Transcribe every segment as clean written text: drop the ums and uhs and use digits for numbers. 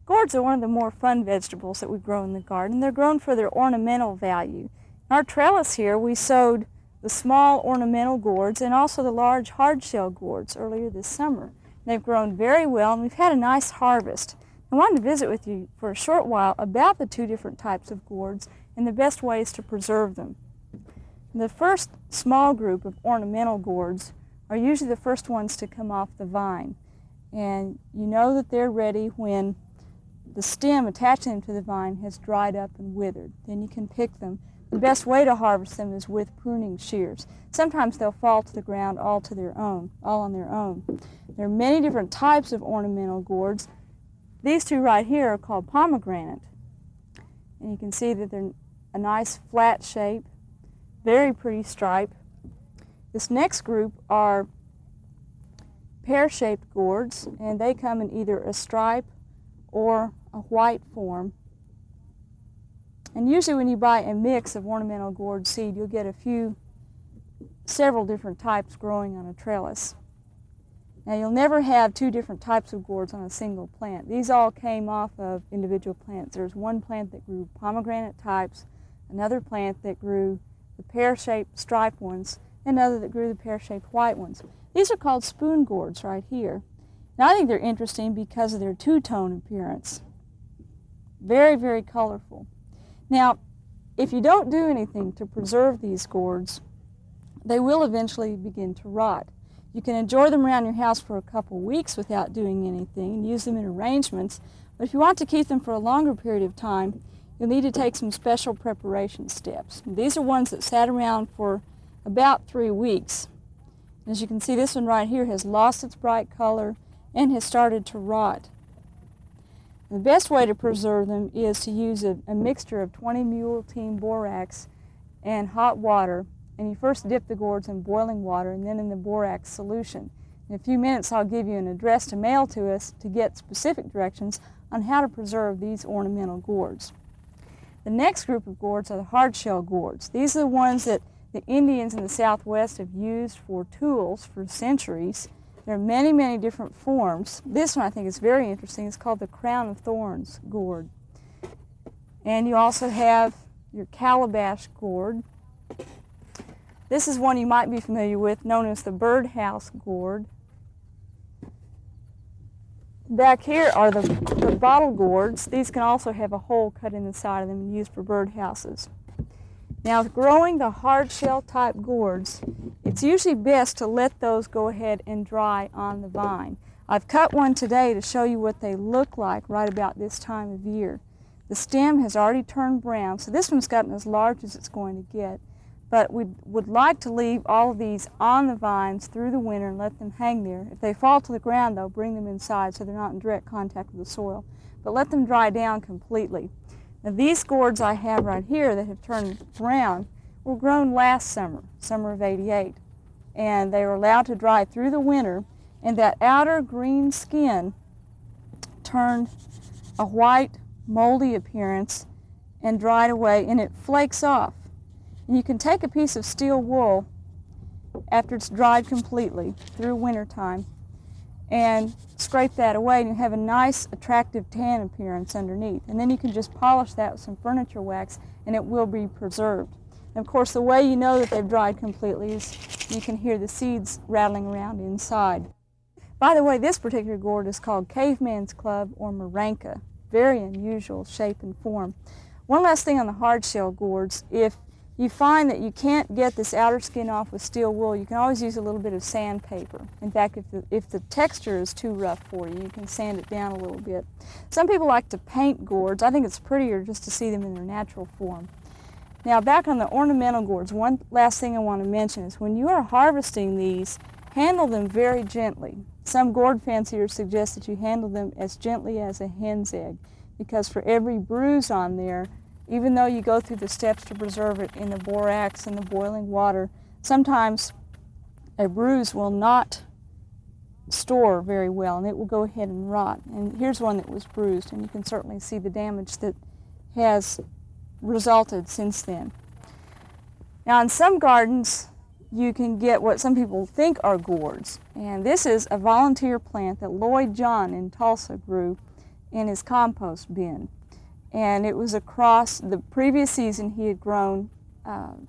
Gourds are one of the more fun vegetables that we grow in the garden. They're grown for their ornamental value. In our trellis here, we sowed the small ornamental gourds and also the large hard-shell gourds earlier this summer. They've grown very well, and we've had a nice harvest. I wanted to visit with you for a short while about the two different types of gourds and the best ways to preserve them. The first small group of ornamental gourds are usually the first ones to come off the vine. And you know that they're ready when the stem attaching them to the vine has dried up and withered. Then you can pick them. The best way to harvest them is with pruning shears. Sometimes they'll fall to the ground all on their own. There are many different types of ornamental gourds. These two right here are called pomegranate. And you can see that they're a nice flat shape, very pretty stripe. This next group are pear-shaped gourds, and they come in either a stripe or a white form. And usually when you buy a mix of ornamental gourd seed, you'll get several different types growing on a trellis. Now you'll never have two different types of gourds on a single plant. These all came off of individual plants. There's one plant that grew pomegranate types, another plant that grew the pear-shaped striped ones, and another that grew the pear-shaped white ones. These are called spoon gourds right here. Now I think they're interesting because of their two-tone appearance. Very, very colorful. Now, if you don't do anything to preserve these gourds, they will eventually begin to rot. You can enjoy them around your house for a couple weeks without doing anything and use them in arrangements, but if you want to keep them for a longer period of time, you'll need to take some special preparation steps. These are ones that sat around for about 3 weeks. As you can see, this one right here has lost its bright color and has started to rot. The best way to preserve them is to use a mixture of 20 mule team borax and hot water, and you first dip the gourds in boiling water and then in the borax solution. In a few minutes I'll give you an address to mail to us to get specific directions on how to preserve these ornamental gourds. The next group of gourds are the hard-shell gourds. These are the ones that the Indians in the Southwest have used for tools for centuries. There are many, many different forms. This one I think is very interesting. It's called the crown of thorns gourd. And you also have your calabash gourd. This is one you might be familiar with, known as the birdhouse gourd. Back here are the bottle gourds. These can also have a hole cut in the side of them and used for birdhouses. Now, growing the hard shell type gourds, it's usually best to let those go ahead and dry on the vine. I've cut one today to show you what they look like right about this time of year. The stem has already turned brown, so this one's gotten as large as it's going to get. But we would like to leave all of these on the vines through the winter and let them hang there. If they fall to the ground, though, bring them inside so they're not in direct contact with the soil. But let them dry down completely. Now, these gourds I have right here that have turned brown were grown last summer, summer of '88. And they were allowed to dry through the winter, and that outer green skin turned a white, moldy appearance and dried away, and it flakes off. And you can take a piece of steel wool after it's dried completely through winter time and scrape that away, and you have a nice attractive tan appearance underneath. And then you can just polish that with some furniture wax and it will be preserved. And of course the way you know that they've dried completely is you can hear the seeds rattling around inside. By the way, this particular gourd is called Caveman's Club or Maranka. Very unusual shape and form. One last thing on the hard shell gourds, if you find that you can't get this outer skin off with steel wool, you can always use a little bit of sandpaper. In fact, if the texture is too rough for you, you can sand it down a little bit. Some people like to paint gourds. I think it's prettier just to see them in their natural form. Now, back on the ornamental gourds, one last thing I want to mention is when you are harvesting these, handle them very gently. Some gourd fanciers suggest that you handle them as gently as a hen's egg, because for every bruise on there, even though you go through the steps to preserve it in the borax and the boiling water, sometimes a bruise will not store very well and it will go ahead and rot. And here's one that was bruised, and you can certainly see the damage that has resulted since then. Now, in some gardens, you can get what some people think are gourds, and this is a volunteer plant that Lloyd John in Tulsa grew, in his compost bin. And it was across the previous season he had grown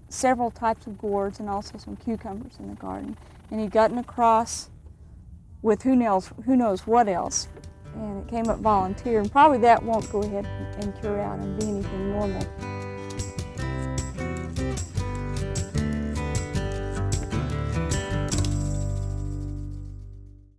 several types of gourds and also some cucumbers in the garden. And he'd gotten across with who knows what else. And it came up volunteer, and probably that won't go ahead and cure out and be anything normal.